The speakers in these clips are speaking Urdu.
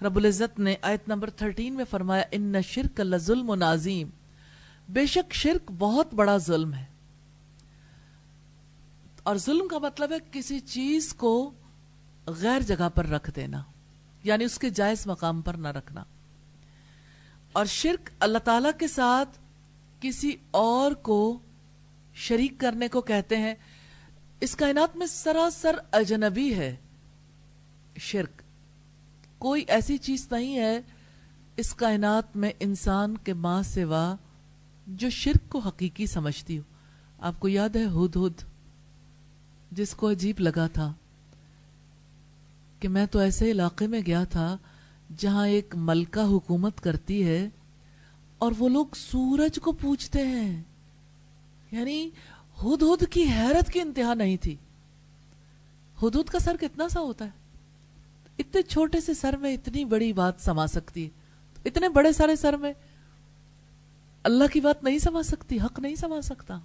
رب العزت نے آیت نمبر 13 میں فرمایا ان الشرک لظلم عظیم، بے شک شرک بہت بڑا ظلم ہے. اور ظلم کا مطلب ہے کسی چیز کو غیر جگہ پر رکھ دینا، یعنی اس کے جائز مقام پر نہ رکھنا. اور شرک اللہ تعالیٰ کے ساتھ کسی اور کو شریک کرنے کو کہتے ہیں. اس کائنات میں سراسر اجنبی ہے شرک. کوئی ایسی چیز نہیں ہے اس کائنات میں انسان کے ماں سوا جو شرک کو حقیقی سمجھتی ہو. آپ کو یاد ہے ہدہد، جس کو عجیب لگا تھا کہ میں تو ایسے علاقے میں گیا تھا جہاں ایک ملکہ حکومت کرتی ہے اور وہ لوگ سورج کو پوجتے ہیں. یعنی ہدہد کی حیرت کی انتہا نہیں تھی. ہدہد کا سر کتنا سا ہوتا ہے؟ اتنے چھوٹے سے سر میں اتنی بڑی بات سما سکتی ہے، اتنے بڑے سارے سر میں اللہ کی بات نہیں سما سکتی، حق نہیں سما سکتا.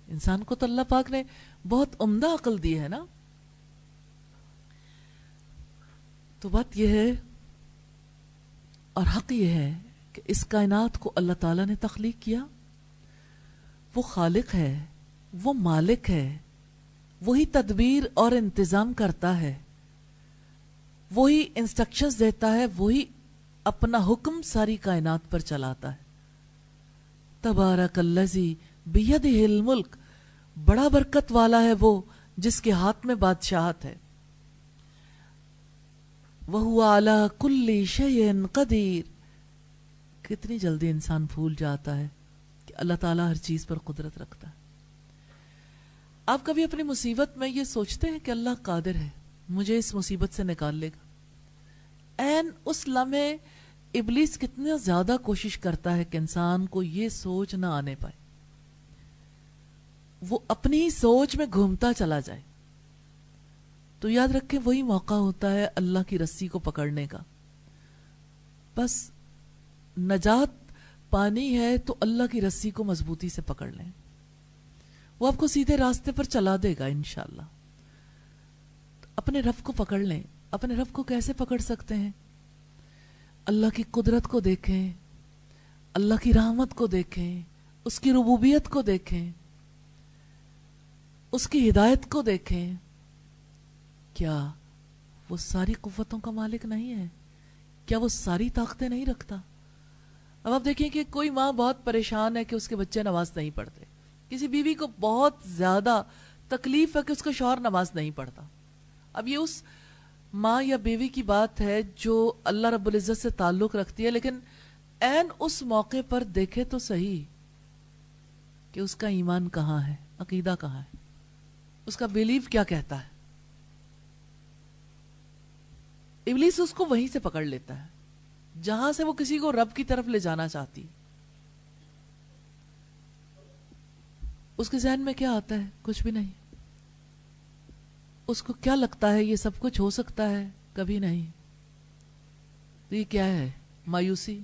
انسان کو تو اللہ پاک نے بہت عمدہ عقل دی ہے نا. تو بات یہ ہے اور حق یہ ہے کہ اس کائنات کو اللہ تعالیٰ نے تخلیق کیا. وہ خالق ہے، وہ مالک ہے، وہی تدبیر اور انتظام کرتا ہے، وہی انسٹرکشنز دیتا ہے، وہی اپنا حکم ساری کائنات پر چلاتا ہے. تبارک الذی بیدہ الملک، بڑا برکت والا ہے وہ جس کے ہاتھ میں بادشاہت ہے. وَهُوَ عَلَى كُلِّ شَيْءٍ قَدِيرٌ. کتنی جلدی انسان بھول جاتا ہے کہ اللہ تعالیٰ ہر چیز پر قدرت رکھتا ہے. آپ کبھی اپنی مصیبت میں یہ سوچتے ہیں کہ اللہ قادر ہے مجھے اس مصیبت سے نکال لے گا؟ این اس لمحے ابلیس کتنا زیادہ کوشش کرتا ہے کہ انسان کو یہ سوچ نہ آنے پائے، وہ اپنی ہی سوچ میں گھومتا چلا جائے. تو یاد رکھیں وہی موقع ہوتا ہے اللہ کی رسی کو پکڑنے کا. بس نجات پانی ہے تو اللہ کی رسی کو مضبوطی سے پکڑ لیں، وہ آپ کو سیدھے راستے پر چلا دے گا انشاءاللہ. اپنے رب کو پکڑ لیں. اپنے رب کو کیسے پکڑ سکتے ہیں؟ اللہ کی قدرت کو دیکھیں، اللہ کی رحمت کو دیکھیں، اس کی ربوبیت کو دیکھیں، اس کی ہدایت کو دیکھیں. کیا وہ ساری قوتوں کا مالک نہیں ہے؟ کیا وہ ساری طاقتیں نہیں رکھتا؟ اب آپ دیکھیں کہ کوئی ماں بہت پریشان ہے کہ اس کے بچے نماز نہیں پڑھتے. کسی بیوی کو بہت زیادہ تکلیف ہے کہ اس کا شوہر نماز نہیں پڑھتا. اب یہ اس ماں یا بیوی کی بات ہے جو اللہ رب العزت سے تعلق رکھتی ہے، لیکن عین اس موقع پر دیکھے تو صحیح کہ اس کا ایمان کہاں ہے، عقیدہ کہاں ہے، اس کا بیلیف کیا کہتا ہے. ابلیس اس کو وہیں سے پکڑ لیتا ہے جہاں سے وہ کسی کو رب کی طرف لے جانا چاہتی. اس کے ذہن میں کیا آتا ہے؟ کچھ بھی نہیں. اس کو کیا لگتا ہے یہ سب کچھ ہو سکتا ہے؟ کبھی نہیں. تو یہ کیا ہے؟ مایوسی.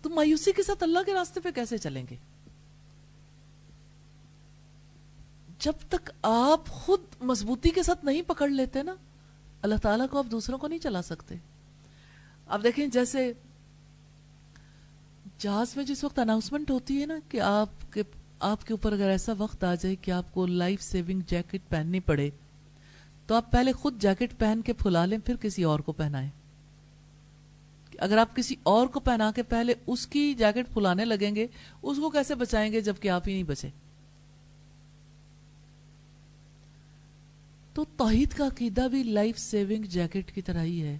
تو مایوسی کے ساتھ اللہ کے راستے پہ کیسے چلیں گے؟ جب تک آپ خود مضبوطی کے ساتھ نہیں پکڑ لیتے نا اللہ تعالیٰ کو، آپ دوسروں کو نہیں چلا سکتے. آپ دیکھیں جیسے جہاز میں جس وقت اناؤنسمنٹ ہوتی ہے نا کہ آپ کے اوپر اگر ایسا وقت آ جائے کہ آپ کو لائف سیونگ جیکٹ پہننی پڑے تو آپ پہلے خود جیکٹ پہن کے پھلا لیں پھر کسی اور کو پہنائیں. اگر آپ کسی اور کو پہنا کے پہلے اس کی جیکٹ پھلانے لگیں گے اس کو کیسے بچائیں گے جبکہ آپ ہی نہیں بچے؟ تو توحید کا عقیدہ بھی لائف سیونگ جیکٹ کی طرح ہی ہے.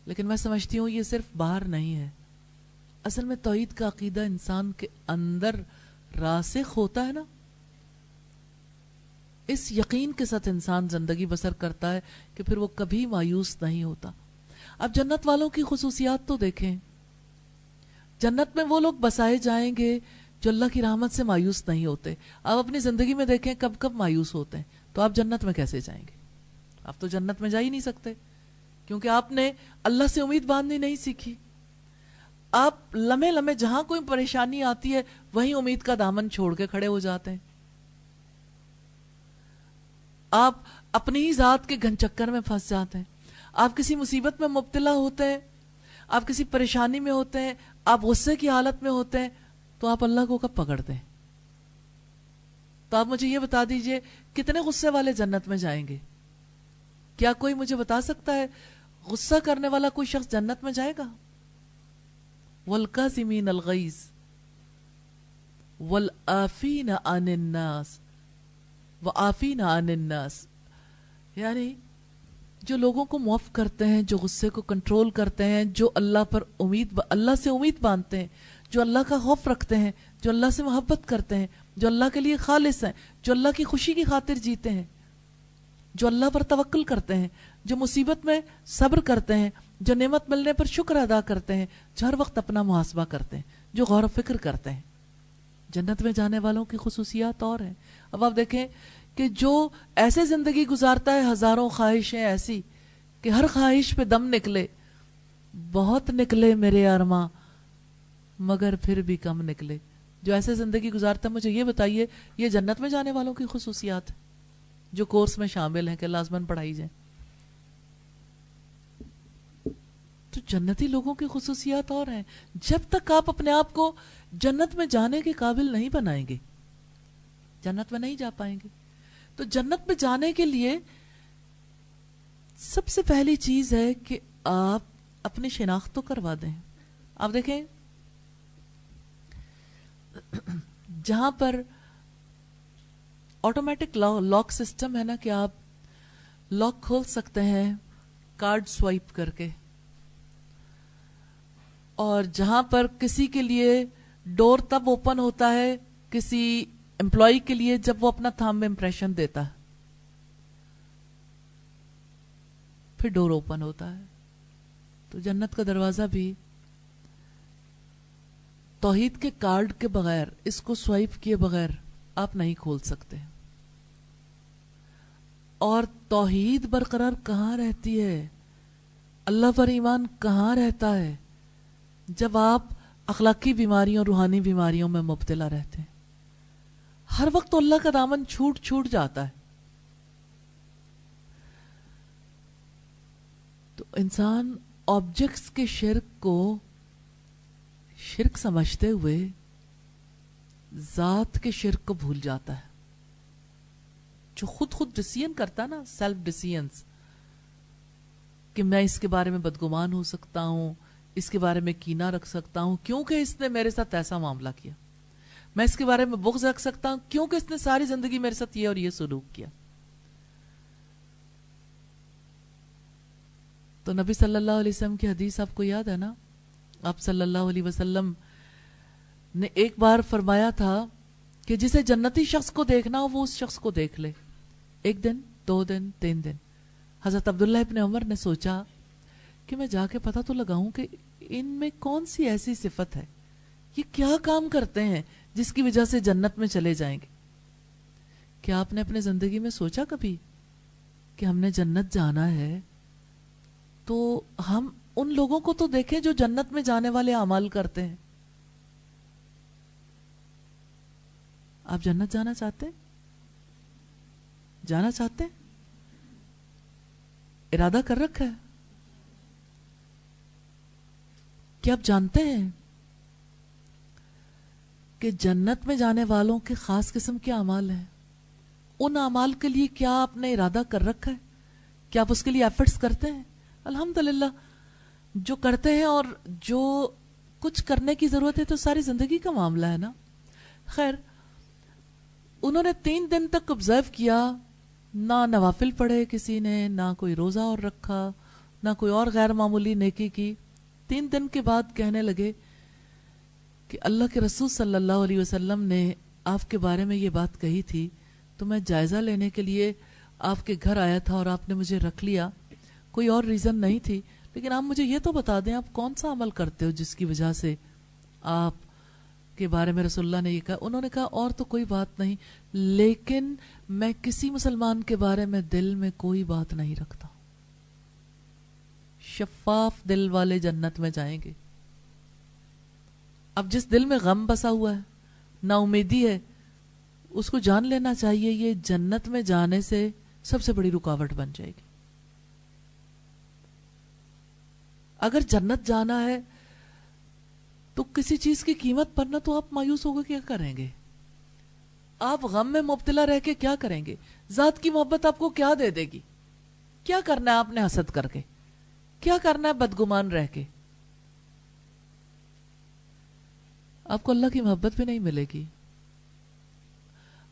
لیکن میں سمجھتی ہوں یہ صرف باہر نہیں ہے. اصل میں توحید کا عقیدہ انسان کے اندر راسخ ہوتا ہے نا، اس یقین کے ساتھ انسان زندگی بسر کرتا ہے کہ پھر وہ کبھی مایوس نہیں ہوتا. اب جنت والوں کی خصوصیات تو دیکھیں. جنت میں وہ لوگ بسائے جائیں گے جو اللہ کی رحمت سے مایوس نہیں ہوتے. آپ اپنی زندگی میں دیکھیں کب کب مایوس ہوتے ہیں، تو آپ جنت میں کیسے جائیں گے؟ آپ تو جنت میں جا ہی نہیں سکتے کیونکہ آپ نے اللہ سے امید باندھنی نہیں سیکھی. آپ لمحے لمحے جہاں کوئی پریشانی آتی ہے وہیں امید کا دامن چھوڑ کے کھڑے ہو جاتے ہیں. آپ اپنی ہی ذات کے گھن چکر میں پھنس جاتے ہیں، آپ کسی مصیبت میں مبتلا ہوتے ہیں، آپ کسی پریشانی میں ہوتے ہیں، آپ غصے کی حالت میں ہوتے ہیں، تو آپ اللہ کو کب پکڑتے ہیں؟ تو آپ مجھے یہ بتا دیجئے کتنے غصے والے جنت میں جائیں گے؟ کیا کوئی مجھے بتا سکتا ہے غصہ کرنے والا کوئی شخص جنت میں جائے گا؟ وَالْقَاسِمِينَ الْغَيْظَ وَالْعَافِينَ عَنِ النَّاسِ وَعَافِينَ عَنِ النَّاسِ، یعنی جو لوگوں کو معاف کرتے ہیں، جو غصے کو کنٹرول کرتے ہیں، جو اللہ سے امید باندھتے ہیں، جو اللہ کا خوف رکھتے ہیں، جو اللہ سے محبت کرتے ہیں، جو اللہ کے لیے خالص ہیں، جو اللہ کی خوشی کی خاطر جیتے ہیں، جو اللہ پر توکل کرتے ہیں، جو مصیبت میں صبر کرتے ہیں، جو نعمت ملنے پر شکر ادا کرتے ہیں، جو ہر وقت اپنا محاسبہ کرتے ہیں، جو غور و فکر کرتے ہیں، جنت میں جانے والوں کی خصوصیات اور ہیں۔ اب آپ دیکھیں کہ جو ایسے زندگی گزارتا ہے، ہزاروں خواہشیں ایسی کہ ہر خواہش پہ دم نکلے، بہت نکلے میرے ارماں مگر پھر بھی کم نکلے، جو ایسے زندگی گزارتا ہے، مجھے یہ بتائیے یہ جنت میں جانے والوں کی خصوصیات ہیں جو کورس میں شامل ہیں کہ لازماً پڑھائی جائیں؟ تو جنتی لوگوں کی خصوصیات اور ہیں۔ جب تک آپ اپنے آپ کو جنت میں جانے کے قابل نہیں بنائیں گے، جنت میں نہیں جا پائیں گے۔ تو جنت میں جانے کے لیے سب سے پہلی چیز ہے کہ آپ اپنی شناخت تو کروا دیں۔ آپ دیکھیں جہاں پر آٹومیٹک لاک سسٹم ہے نا کہ آپ لاک کھول سکتے ہیں کارڈ سوائپ کر کے، اور جہاں پر کسی کے لیے ڈور تب اوپن ہوتا ہے کسی امپلائی کے لیے جب وہ اپنا تھامب امپریشن دیتا ہے، پھر ڈور اوپن ہوتا ہے۔ تو جنت کا دروازہ بھی توحید کے کارڈ کے بغیر، اس کو سوائپ کیے بغیر آپ نہیں کھول سکتے۔ اور توحید برقرار کہاں رہتی ہے، اللہ پر ایمان کہاں رہتا ہے؟ جب آپ اخلاقی بیماریوں روحانی بیماریوں میں مبتلا رہتے ہیں، ہر وقت تو اللہ کا دامن چھوٹ جاتا ہے۔ تو انسان آبجیکٹس کے شرک کو شرک سمجھتے ہوئے ذات کے شرک کو بھول جاتا ہے، جو خود ڈسیزن کرتا ہے نا، سیلف ڈسیزنز، کہ میں اس کے بارے میں بدگمان ہو سکتا ہوں، اس کے بارے میں کینہ رکھ سکتا ہوں کیونکہ اس نے میرے ساتھ ایسا معاملہ کیا، میں اس کے بارے میں بغض رکھ سکتا ہوں کیونکہ اس نے ساری زندگی میرے ساتھ یہ اور یہ سلوک کیا۔ تو نبی صلی اللہ علیہ وسلم کی حدیث آپ کو یاد ہے نا، آپ صلی اللہ علیہ وسلم نے ایک بار فرمایا تھا کہ جسے جنتی شخص کو دیکھنا ہو وہ اس شخص کو دیکھ لے، 1 دن 2 دن 3 دن۔ حضرت عبداللہ ابن عمر نے سوچا کہ میں جا کے پتہ تو لگاؤں کہ ان میں کون سی ایسی صفت ہے، یہ کیا کام کرتے ہیں جس کی وجہ سے جنت میں چلے جائیں گے۔ کیا آپ نے اپنے زندگی میں سوچا کبھی کہ ہم نے جنت جانا ہے تو ہم ان لوگوں کو تو دیکھیں جو جنت میں جانے والے اعمال کرتے ہیں؟ آپ جنت جانا چاہتے ہیں؟ جانا چاہتے ہیں؟ ارادہ کر رکھا ہے؟ کیا آپ جانتے ہیں کہ جنت میں جانے والوں کے خاص قسم کے اعمال ہیں؟ ان اعمال کے لیے کیا آپ نے ارادہ کر رکھا ہے؟ کیا آپ اس کے لیے ایفرٹس کرتے ہیں؟ الحمدللہ جو کرتے ہیں، اور جو کچھ کرنے کی ضرورت ہے تو ساری زندگی کا معاملہ ہے نا۔ خیر، انہوں نے 3 دن تک آبزرو کیا، نہ نوافل پڑھے کسی نے، نہ کوئی روزہ اور رکھا، نہ کوئی اور غیر معمولی نیکی کی۔ 3 دن کے بعد کہنے لگے کہ اللہ کے رسول صلی اللہ علیہ وسلم نے آپ کے بارے میں یہ بات کہی تھی، تو میں جائزہ لینے کے لیے آپ کے گھر آیا تھا اور آپ نے مجھے رکھ لیا، کوئی اور ریزن نہیں تھی، لیکن آپ مجھے یہ تو بتا دیں آپ کون سا عمل کرتے ہو جس کی وجہ سے آپ کے بارے میں رسول اللہ نے یہ کہا۔ انہوں نے کہا اور تو کوئی بات نہیں، لیکن میں کسی مسلمان کے بارے میں دل میں کوئی بات نہیں رکھتا۔ شفاف دل والے جنت میں جائیں گے۔ اب جس دل میں غم بسا ہوا ہے، نا امیدی ہے، اس کو جان لینا چاہیے یہ جنت میں جانے سے سب سے بڑی رکاوٹ بن جائے گی. اگر جنت جانا ہے تو کسی چیز کی قیمت پر نہ تو آپ مایوس ہو کے کیا کریں گے, آپ غم میں مبتلا رہ کے کیا کریں گے, ذات کی محبت آپ کو کیا دے دے گی, کیا کرنا ہے آپ نے حسد کر کے, کیا کرنا ہے بدگمان رہ کے. آپ کو اللہ کی محبت بھی نہیں ملے گی,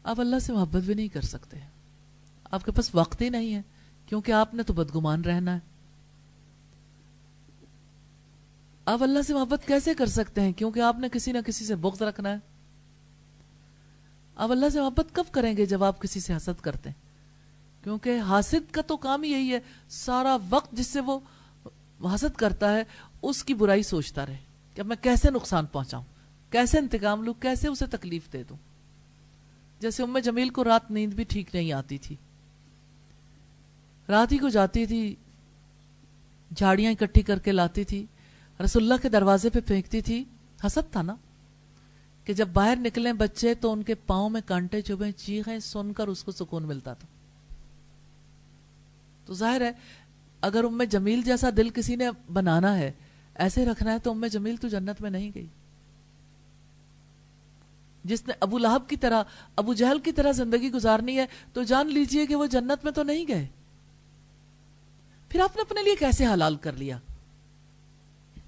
آپ اللہ سے محبت بھی نہیں کر سکتے, آپ کے پاس وقت ہی نہیں ہے کیونکہ آپ نے تو بدگمان رہنا ہے. آپ اللہ سے محبت کیسے کر سکتے ہیں کیونکہ آپ نے کسی نہ کسی سے بغض رکھنا ہے. آپ اللہ سے محبت کب کریں گے جب آپ کسی سے حسد کرتے ہیں, کیونکہ حاسد کا تو کام یہی ہے سارا وقت جس سے وہ حسد کرتا ہے اس کی برائی سوچتا رہے کہ اب میں کیسے نقصان پہنچاؤں, کیسے انتقام لوں, کیسے اسے تکلیف دے دوں. جیسے ام جمیل کو رات نیند بھی ٹھیک نہیں آتی تھی, رات ہی کو جاتی تھی جھاڑیاں اکٹھی کر کے لاتی تھی, رسول اللہ کے دروازے پہ پھینکتی تھی. حسد تھا نا کہ جب باہر نکلیں بچے تو ان کے پاؤں میں کانٹے چبھیں, چیخیں سن کر اس کو سکون ملتا تھا. تو ظاہر ہے اگر ام جمیل جیسا دل کسی نے بنانا ہے, ایسے رکھنا ہے, تو ام جمیل تو جنت میں نہیں گئی. جس نے ابو لہب کی طرح, ابو جہل کی طرح زندگی گزارنی ہے تو جان لیجئے کہ وہ جنت میں تو نہیں گئے. پھر آپ نے اپنے لیے کیسے حلال کر لیا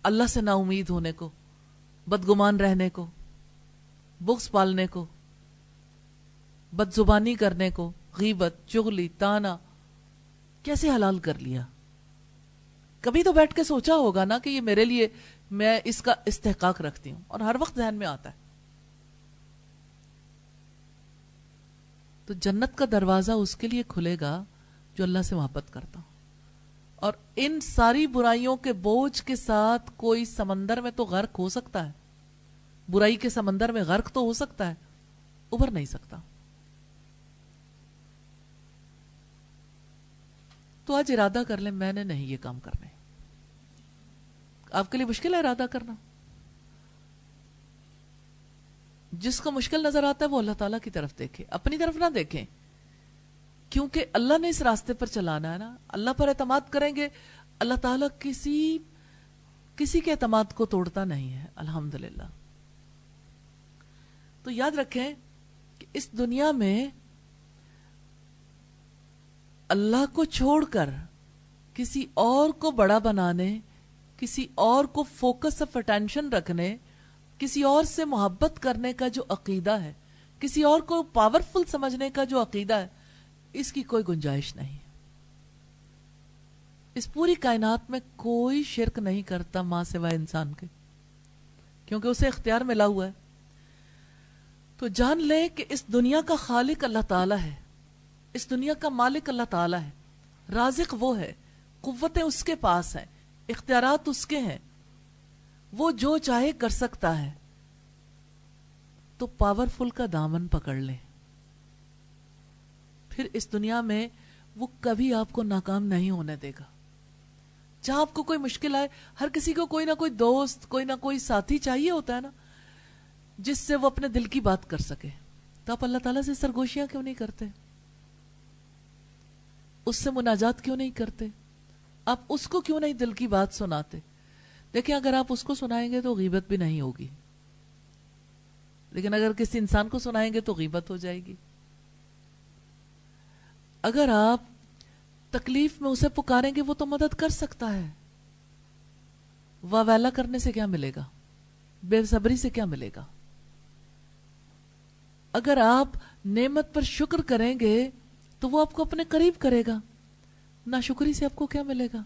اللہ سے نا امید ہونے کو, بدگمان رہنے کو, بغض پالنے کو, بد زبانی کرنے کو, غیبت, چغلی, تانا, کیسے حلال کر لیا؟ کبھی تو بیٹھ کے سوچا ہوگا نا کہ یہ میرے لیے, میں اس کا استحقاق رکھتی ہوں, اور ہر وقت ذہن میں آتا ہے. تو جنت کا دروازہ اس کے لیے کھلے گا جو اللہ سے محبت کرتا ہوں. اور ان ساری برائیوں کے بوجھ کے ساتھ کوئی سمندر میں تو غرق ہو سکتا ہے, برائی کے سمندر میں غرق تو ہو سکتا ہے, ابھر نہیں سکتا. تو آج ارادہ کر لیں میں نے نہیں یہ کام کرنے. آپ کے لیے مشکل ہے ارادہ کرنا, جس کو مشکل نظر آتا ہے وہ اللہ تعالیٰ کی طرف دیکھے, اپنی طرف نہ دیکھیں, کیونکہ اللہ نے اس راستے پر چلانا ہے نا. اللہ پر اعتماد کریں گے, اللہ تعالیٰ کسی کے اعتماد کو توڑتا نہیں ہے, الحمدللہ. تو یاد رکھیں کہ اس دنیا میں اللہ کو چھوڑ کر کسی اور کو بڑا بنانے, کسی اور کو فوکس آف اٹینشن رکھنے, کسی اور سے محبت کرنے کا جو عقیدہ ہے, کسی اور کو پاورفل سمجھنے کا جو عقیدہ ہے, اس کی کوئی گنجائش نہیں. اس پوری کائنات میں کوئی شرک نہیں کرتا ماں سوائے انسان کے, کیونکہ اسے اختیار ملا ہوا ہے. تو جان لیں کہ اس دنیا کا خالق اللہ تعالیٰ ہے, اس دنیا کا مالک اللہ تعالیٰ ہے, رازق وہ ہے, قوتیں اس کے پاس ہیں, اختیارات اس کے ہیں, وہ جو چاہے کر سکتا ہے. تو پاورفل کا دامن پکڑ لیں, پھر اس دنیا میں وہ کبھی آپ کو ناکام نہیں ہونے دے گا. جہاں آپ کو کوئی مشکل آئے, ہر کسی کو کوئی نہ کوئی دوست, کوئی نہ کوئی ساتھی چاہیے ہوتا ہے نا, جس سے وہ اپنے دل کی بات کر سکے. تو آپ اللہ تعالیٰ سے سرگوشیاں کیوں نہیں کرتے, اس سے مناجات کیوں نہیں کرتے, آپ اس کو کیوں نہیں دل کی بات سناتے؟ دیکھیں اگر آپ اس کو سنائیں گے تو غیبت بھی نہیں ہوگی, لیکن اگر کسی انسان کو سنائیں گے تو غیبت ہو جائے گی. اگر آپ تکلیف میں اسے پکاریں گے وہ تو مدد کر سکتا ہے, واویلا کرنے سے کیا ملے گا, بے صبری سے کیا ملے گا. اگر آپ نعمت پر شکر کریں گے تو وہ آپ کو اپنے قریب کرے گا, ناشکری سے آپ کو کیا ملے گا.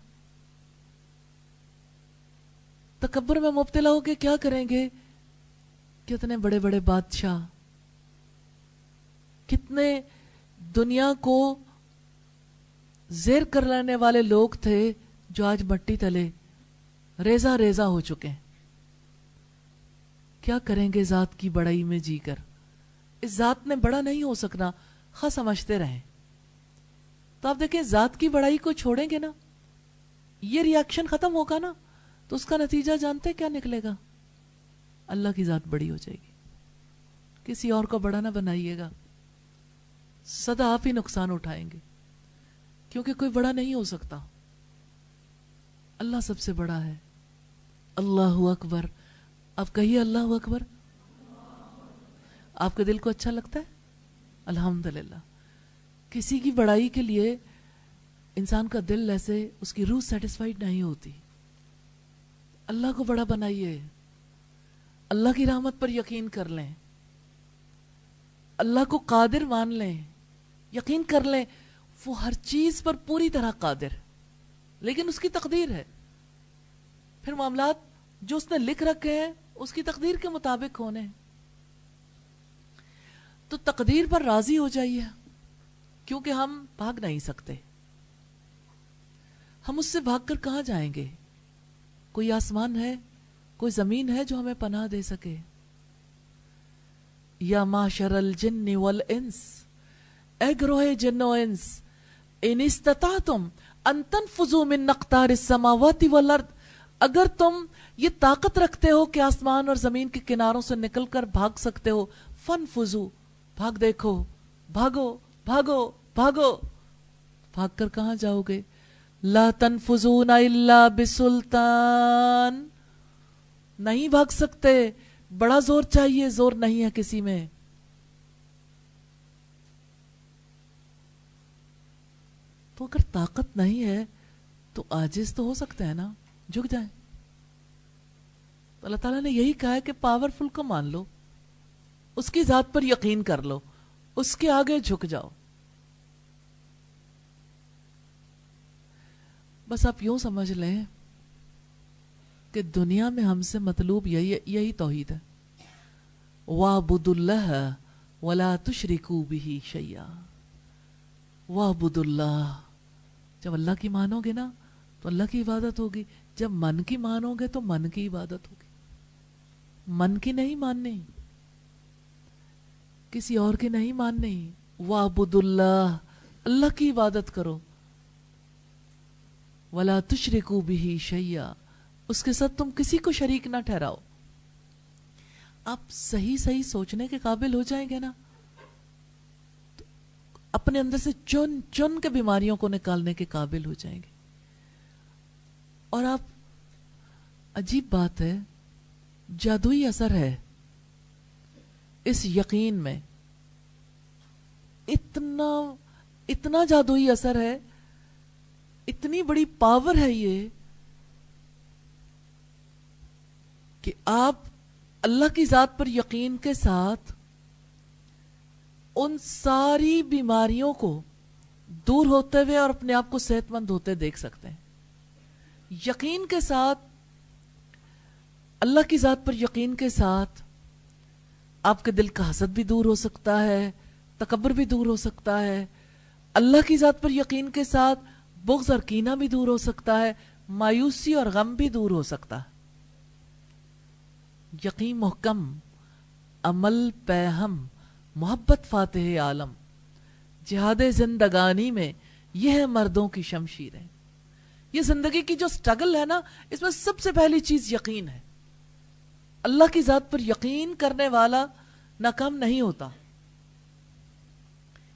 تکبر میں مبتلا ہو کے کیا کریں گے, کتنے بڑے بڑے بادشاہ, کتنے دنیا کو زیر کر لینے والے لوگ تھے جو آج مٹی تلے ریزہ ریزہ ہو چکے ہیں. کیا کریں گے ذات کی بڑائی میں جی کر, اس ذات نے بڑا نہیں ہو سکنا, خواہ سمجھتے رہیں. تو آپ دیکھیں ذات کی بڑائی کو چھوڑیں گے نا, یہ ریاکشن ختم ہوگا نا, تو اس کا نتیجہ جانتے کیا نکلے گا, اللہ کی ذات بڑی ہو جائے گی. کسی اور کو بڑا نہ بنائیے گا, سدا آپ ہی نقصان اٹھائیں گے. کیونکہ کوئی بڑا نہیں ہو سکتا، اللہ سب سے بڑا ہے۔ اللہ اکبر، آپ کہیے اللہ اکبر۔ آپ کے دل کو اچھا لگتا ہے؟ الحمدللہ۔ کسی کی بڑائی کے لیے انسان کا دل ایسے، اس کی روح سیٹسفائیڈ نہیں ہوتی۔ اللہ کو بڑا بنائیے، اللہ کی رحمت پر یقین کر لیں، اللہ کو قادر مان لیں، یقین کر لیں وہ ہر چیز پر پوری طرح قادر، لیکن اس کی تقدیر ہے، پھر معاملات جو اس نے لکھ رکھے ہیں اس کی تقدیر کے مطابق ہونے ہیں۔ تو تقدیر پر راضی ہو جائیے، کیونکہ ہم بھاگ نہیں سکتے، ہم اس سے بھاگ کر کہاں جائیں گے؟ کوئی آسمان ہے، کوئی زمین ہے جو ہمیں پناہ دے سکے؟ یا معشر الجن والانس، اے گروہ جن و انس، ان استطعتم ان تنفذوا من اقطار السماوات والارض، اگر تم یہ طاقت رکھتے ہو کہ آسمان اور زمین کے کناروں سے نکل کر بھاگ سکتے ہو، فانفذوا، بھاگ دیکھو، بھاگو بھاگو بھاگو۔ بھاگ کر کہاں جاؤ گے؟ لا تنفذون الا بسلطان، نہیں بھاگ سکتے، بڑا زور چاہیے، زور نہیں ہے کسی میں۔ تو اگر طاقت نہیں ہے تو عاجز تو ہو سکتے ہیں نا، جھک جائیں۔ تو اللہ تعالیٰ نے یہی کہا ہے کہ پاورفل کو مان لو، اس کی ذات پر یقین کر لو، اس کے آگے جھک جاؤ۔ بس آپ یوں سمجھ لیں کہ دنیا میں ہم سے مطلوب یہی توحید ہے، وَاعْبُدُوا اللَّهَ وَلَا تُشْرِكُوا بِهِ شَيْئًا۔ وَاعْبُدُوا اللَّهَ، جب اللہ کی مانو گے نا تو اللہ کی عبادت ہوگی، جب من کی مانو گے تو من کی عبادت ہوگی، من کی نہیں ماننی، کسی اور کی نہیں ماننی۔ وَاعْبُدُوا اللَّهَ، اللہ کی عبادت کرو، وَلَا تُشْرِكُوا بِهِ شَيْئًا، اس کے ساتھ تم کسی کو شریک نہ ٹھہراؤ۔ آپ صحیح سوچنے کے قابل ہو جائیں گے نا، تو اپنے اندر سے چن چن کے بیماریوں کو نکالنے کے قابل ہو جائیں گے۔ اور آپ، عجیب بات ہے، جادوئی اثر ہے اس یقین میں، اتنا جادوئی اثر ہے، اتنی بڑی پاور ہے یہ کہ آپ اللہ کی ذات پر یقین کے ساتھ ان ساری بیماریوں کو دور ہوتے ہوئے اور اپنے آپ کو صحت مند ہوتے دیکھ سکتے ہیں۔ یقین کے ساتھ، اللہ کی ذات پر یقین کے ساتھ آپ کے دل کا حسد بھی دور ہو سکتا ہے، تکبر بھی دور ہو سکتا ہے، اللہ کی ذات پر یقین کے ساتھ بغض اور کینہ بھی دور ہو سکتا ہے، مایوسی اور غم بھی دور ہو سکتا ہے۔ یقین محکم، عمل پہ ہم، محبت فاتح عالم، جہاد زندگانی میں یہ ہے مردوں کی شمشیریں۔ یہ زندگی کی جو سٹرگل ہے نا، اس میں سب سے پہلی چیز یقین ہے۔ اللہ کی ذات پر یقین کرنے والا ناکام نہیں ہوتا۔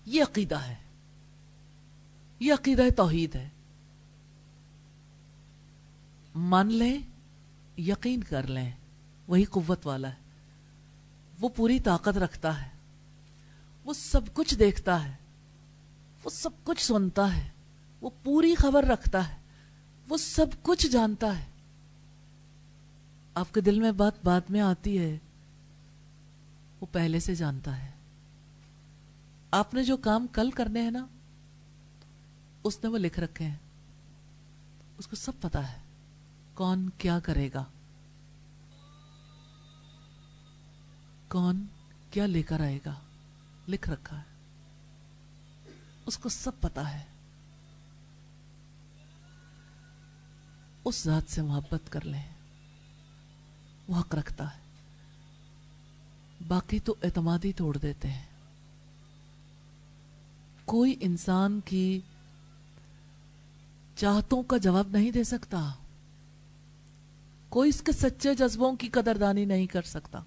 یہ عقیدہ ہے، یہ عقیدہ توحید ہے۔ مان لیں، یقین کر لیں، وہی قوت والا ہے، وہ پوری طاقت رکھتا ہے، وہ سب کچھ دیکھتا ہے، وہ سب کچھ سنتا ہے، وہ پوری خبر رکھتا ہے، وہ سب کچھ جانتا ہے۔ آپ کے دل میں بات بعد میں آتی ہے، وہ پہلے سے جانتا ہے۔ آپ نے جو کام کل کرنے ہیں نا، اس نے وہ لکھ رکھے ہیں، اس کو سب پتا ہے کون کیا کرے گا، کون کیا لے کر آئے گا، لکھ رکھا ہے، اس کو سب پتا ہے۔ اس ذات سے محبت کر لیں، وہ حق رکھتا ہے، باقی تو اعتمادی توڑ دیتے ہیں۔ کوئی انسان کی چاہتوں کا جواب نہیں دے سکتا، کوئی اس کے سچے جذبوں کی قدردانی نہیں کر سکتا۔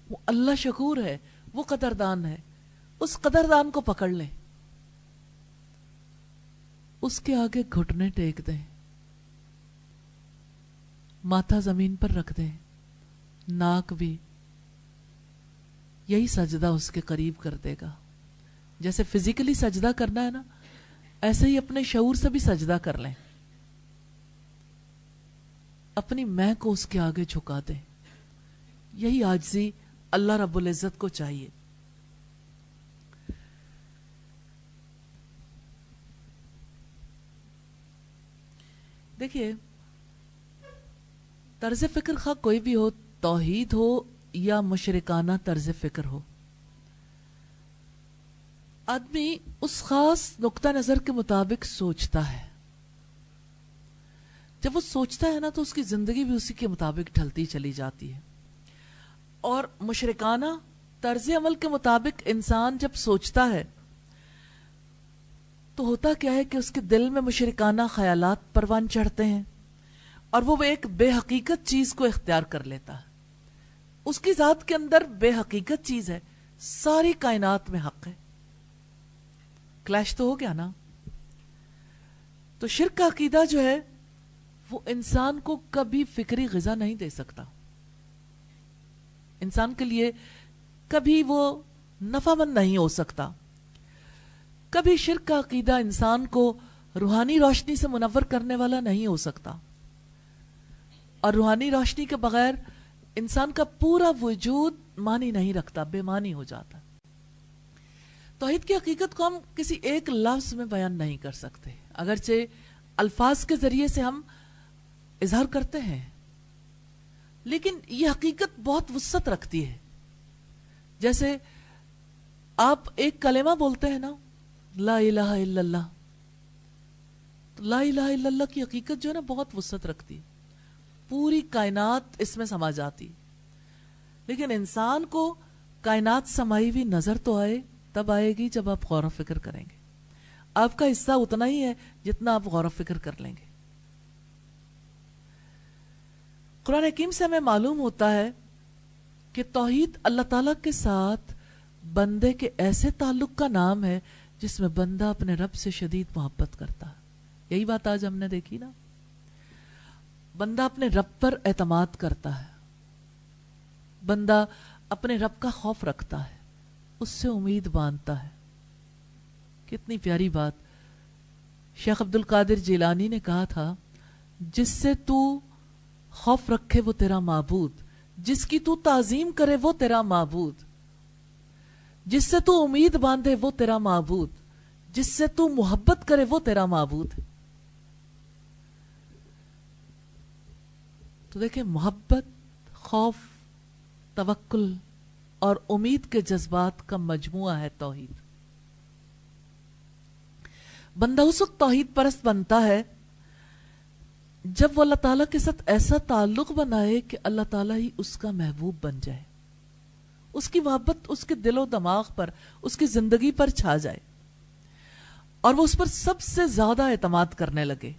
وہ اللہ شکور ہے، وہ قدردان ہے، اس قدردان کو پکڑ لیں۔ اس کے آگے گھٹنے ٹیک دیں، ماتھا زمین پر رکھ دیں، ناک بھی، یہی سجدہ اس کے قریب کر دے گا. جیسے فزیکلی سجدہ کرنا ہے نا، ایسے ہی اپنے شعور سے بھی سجدہ کر لیں، اپنی میں کو اس کے آگے جھکا دیں. یہی عاجزی اللہ رب العزت کو چاہیے. دیکھیے، طرز فکر خواہ کوئی بھی ہو، توحید ہو یا مشرکانہ طرز فکر ہو، آدمی اس خاص نقطہ نظر کے مطابق سوچتا ہے. جب وہ سوچتا ہے نا تو اس کی زندگی بھی اسی کے مطابق ڈھلتی چلی جاتی ہے. اور مشرکانہ طرز عمل کے مطابق انسان جب سوچتا ہے تو ہوتا کیا ہے کہ اس کے دل میں مشرکانہ خیالات پروان چڑھتے ہیں اور وہ ایک بے حقیقت چیز کو اختیار کر لیتا ہے. اس کی ذات کے اندر بے حقیقت چیز ہے، ساری کائنات میں حق ہے. کلیش تو ہو گیا نا. تو شرک کا عقیدہ جو ہے وہ انسان کو کبھی فکری غذا نہیں دے سکتا، انسان کے لیے کبھی وہ نفع مند نہیں ہو سکتا. کبھی شرک کا عقیدہ انسان کو روحانی روشنی سے منور کرنے والا نہیں ہو سکتا، اور روحانی روشنی کے بغیر انسان کا پورا وجود معنی نہیں رکھتا، بے معنی ہو جاتا. توحید کی حقیقت کو ہم کسی ایک لفظ میں بیان نہیں کر سکتے، اگرچہ الفاظ کے ذریعے سے ہم اظہار کرتے ہیں، لیکن یہ حقیقت بہت وسعت رکھتی ہے. جیسے آپ ایک کلمہ بولتے ہیں نا، لا الہ الا اللہ، تو لا الہ الا اللہ کی حقیقت جو ہے نا بہت وسعت رکھتی ہے، پوری کائنات اس میں سما جاتی. لیکن انسان کو کائنات سمائی ہوئی نظر تو آئے، تب آئے گی جب آپ غور و فکر کریں گے. آپ کا حصہ اتنا ہی ہے جتنا آپ غور و فکر کر لیں گے. قرآن حکیم سے ہمیں معلوم ہوتا ہے کہ توحید اللہ تعالیٰ کے ساتھ بندے کے ایسے تعلق کا نام ہے جس میں بندہ اپنے رب سے شدید محبت کرتا ہے. یہی بات آج ہم نے دیکھی نا، بندہ اپنے رب پر اعتماد کرتا ہے، بندہ اپنے رب کا خوف رکھتا ہے، اس سے امید باندھتا ہے. کتنی پیاری بات شیخ عبد القادر جیلانی نے کہا تھا، جس سے تو خوف رکھے وہ تیرا معبود، جس کی تو تعظیم کرے وہ تیرا معبود، جس سے تو امید باندھے وہ تیرا معبود، جس سے تو محبت کرے وہ تیرا معبود. تو دیکھیں، محبت، خوف، توکل اور امید کے جذبات کا مجموعہ ہے توحید. بندہ اس وقت توحید پرست بنتا ہے جب وہ اللہ تعالیٰ کے ساتھ ایسا تعلق بنائے کہ اللہ تعالیٰ ہی اس کا محبوب بن جائے، اس کی محبت اس کے دل و دماغ پر، اس کی زندگی پر چھا جائے، اور وہ اس پر سب سے زیادہ اعتماد کرنے لگے،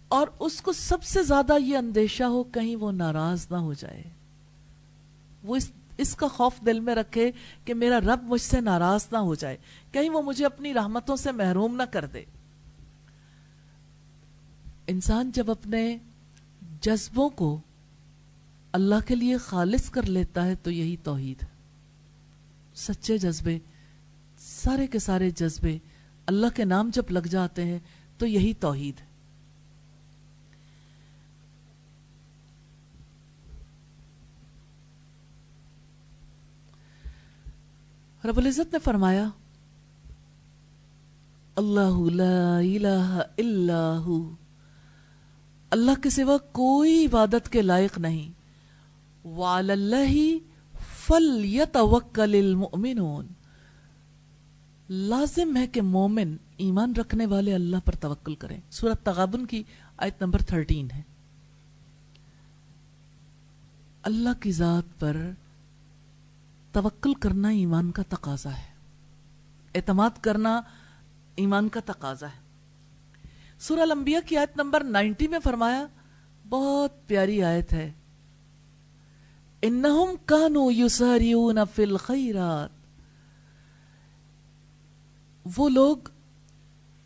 اور اس کو سب سے زیادہ یہ اندیشہ ہو کہیں وہ ناراض نہ ہو جائے. وہ اس کا خوف دل میں رکھے کہ میرا رب مجھ سے ناراض نہ ہو جائے، کہیں وہ مجھے اپنی رحمتوں سے محروم نہ کر دے. انسان جب اپنے جذبوں کو اللہ کے لیے خالص کر لیتا ہے تو یہی توحید ہے. سچے جذبے، سارے کے سارے جذبے اللہ کے نام جب لگ جاتے ہیں تو یہی توحید ہے. رب العزت نے فرمایا، اللہ لا الہ الا ہو، اللہ کے سوا کوئی عبادت کے لائق نہیں. وعلی اللہ فلیتوکل المؤمنون، لازم ہے کہ مومن ایمان رکھنے والے اللہ پر توکل کریں. سورۃ تغابن کی آیت نمبر 13 ہے. اللہ کی ذات پر توکل کرنا ایمان کا تقاضا ہے، اعتماد کرنا ایمان کا تقاضا ہے. سورہ الانبیاء کی آیت نمبر 90 میں فرمایا، بہت پیاری آیت ہے، انہم کانوا یسارعون فی الخیرات، وہ لوگ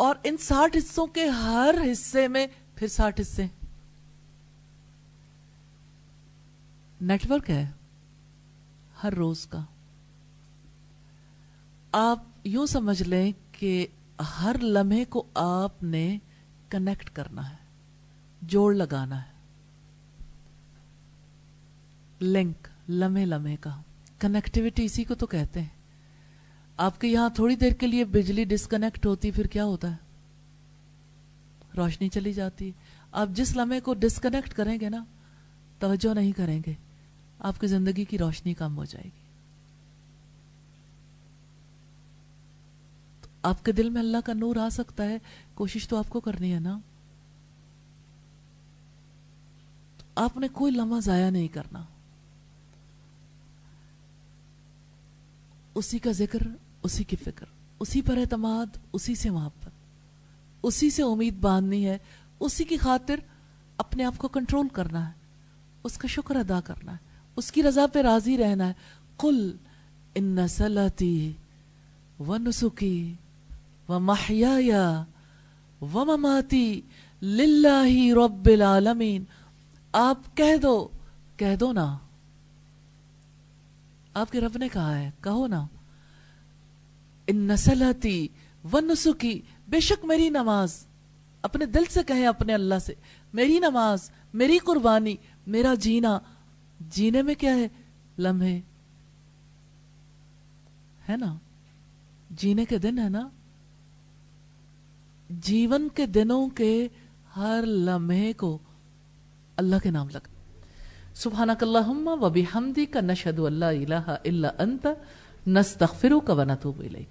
اور ان 60 حصوں کے ہر حصے میں پھر 60 حصے. نیٹ ورک ہے ہر روز کا. آپ یوں سمجھ لیں کہ ہر لمحے کو آپ نے کنیکٹ کرنا ہے, جوڑ لگانا ہے. لنک لمحے لمحے کا کنیکٹیوٹی اسی کو تو کہتے ہیں. آپ کے یہاں تھوڑی دیر کے لیے بجلی ڈسکنیکٹ ہوتی, پھر کیا ہوتا ہے؟ روشنی چلی جاتی. آپ جس لمحے کو ڈسکنیکٹ کریں گے نا, توجہ نہیں کریں گے, آپ کی زندگی کی روشنی کم ہو جائے گی. تو آپ کے دل میں اللہ کا نور آ سکتا ہے, کوشش تو آپ کو کرنی ہے نا. تو آپ نے کوئی لمحہ ضائع نہیں کرنا. اسی کا ذکر, اسی کی فکر, اسی پر اعتماد, اسی سے محبت, اسی سے امید باندھنی ہے, اسی کی خاطر اپنے آپ کو کنٹرول کرنا ہے, اس کا شکر ادا کرنا ہے, اس کی رضا پہ راضی رہنا ہے. قل ان صلاتی و نسکی و محیای و مماتی للہ رب العالمین. آپ کہہ دو نا, آپ کے رب نے کہا ہے, کہو نا. ان صلاتی و نسکی, بے شک میری نماز, اپنے دل سے کہیں اپنے اللہ سے, میری نماز, میری قربانی, میرا جینا. جینے میں کیا ہے؟ لمحے ہے نا, جینے کے دن ہے نا. جیون کے دنوں کے ہر لمحے کو اللہ کے نام لگا. سبحانک اللہم و بحمدک نشہد ان لا الہ الا انت نستغفرک و نتوب الیک.